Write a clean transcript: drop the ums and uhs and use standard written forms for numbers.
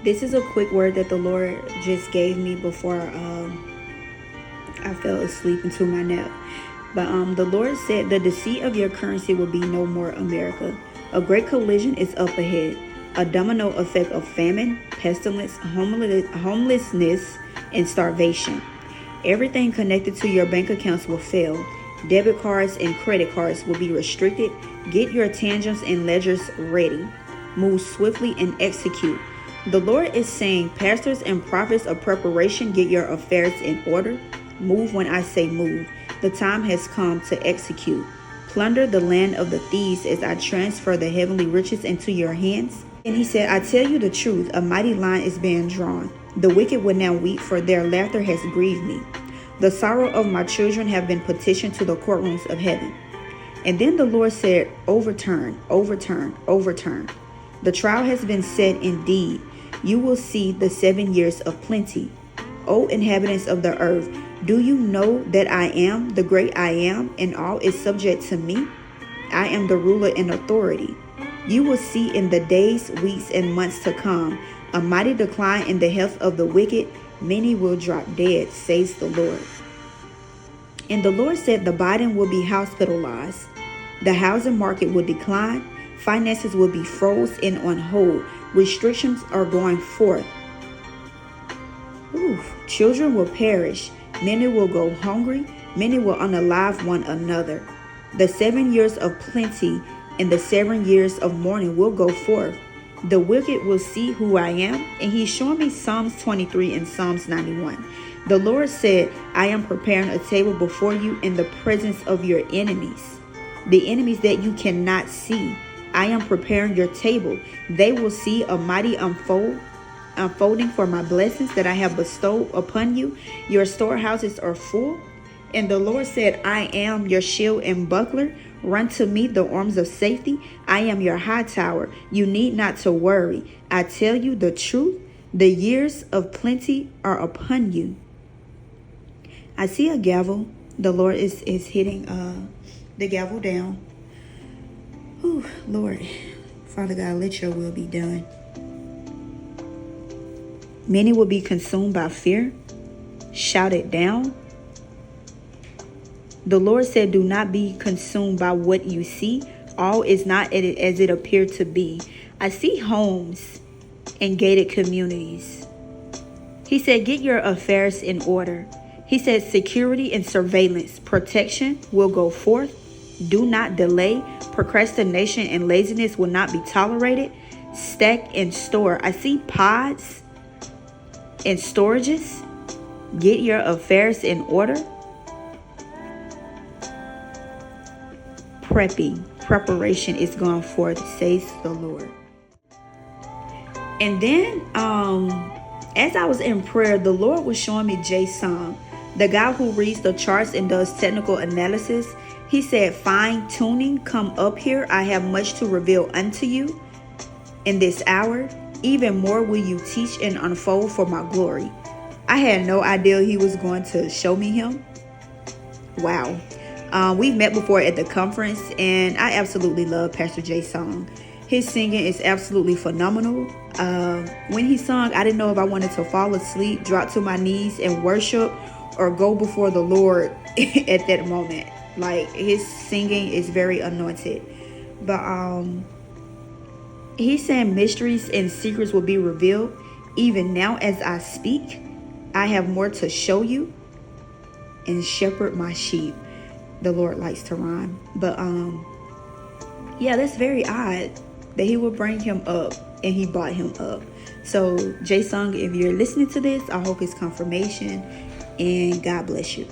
This is a quick word that the Lord just gave me before I fell asleep into my nap. But the Lord said, the deceit of your currency will be no more, America. A great collision is up ahead. A domino effect of famine, pestilence, homelessness, and starvation. Everything connected to your bank accounts will fail. Debit cards and credit cards will be restricted. Get your tangibles and ledgers ready. Move swiftly and execute. The Lord is saying, pastors and prophets of preparation, get your affairs in order. Move when I say move. The time has come to execute. Plunder the land of the thieves as I transfer the heavenly riches into your hands. And he said, I tell you the truth, a mighty line is being drawn. The wicked will now weep, for their laughter has grieved me. The sorrow of my children have been petitioned to the courtrooms of heaven. And then the Lord said, overturn, overturn, overturn. The trial has been set indeed. You will see the 7 years of plenty. O inhabitants of the earth, do you know that I am the great I am, and all is subject to me? I am the ruler in authority. You will see in the days, weeks, and months to come a mighty decline in the health of the wicked. Many will drop dead, says the Lord. And the Lord said the Biden will be hospitalized. The housing market will decline. Finances will be froze and on hold. Restrictions are going forth. Children will perish. Many will go hungry. Many will unalive one another. The 7 years of plenty and the 7 years of mourning will go forth. The wicked will see who I am. And he's showing me Psalms 23 and Psalms 91. The Lord said, I am preparing a table before you in the presence of your enemies. The enemies that you cannot see. I am preparing your table. They will see a mighty unfolding for my blessings that I have bestowed upon you. Your storehouses are full. And the Lord said, I am your shield and buckler. Run to me, the arms of safety. I am your high tower. You need not to worry. I tell you the truth. The years of plenty are upon you. I see a gavel. The Lord is hitting the gavel down. Ooh, Lord, Father God, let your will be done. Many will be consumed by fear. Shout it down. The Lord said, do not be consumed by what you see. All is not as it appeared to be. I see homes and gated communities. He said, get your affairs in order. He said, security and surveillance, protection will go forth. Do not delay. Procrastination and laziness will not be tolerated. Stack and store. I see pods and storages. Get your affairs in order. Preparation is going forth, says the Lord. And then, as I was in prayer, the Lord was showing me Jay Sung, the guy who reads the charts and does technical analysis. He said, fine tuning, come up here. I have much to reveal unto you in this hour. Even more will you teach and unfold for my glory. I had no idea he was going to show me him. Wow. We've met before at the conference, and I absolutely love Pastor Jay Sung. His singing is absolutely phenomenal. When he sung, I didn't know if I wanted to fall asleep, drop to my knees and worship, or go before the Lord at that moment. Like, his singing is very anointed. But he's saying mysteries and secrets will be revealed. Even now as I speak, I have more to show you and shepherd my sheep. The Lord likes to rhyme. But yeah, that's very odd that he would bring him up and he brought him up. So Jay Sung, if you're listening to this, I hope it's confirmation, and God bless you.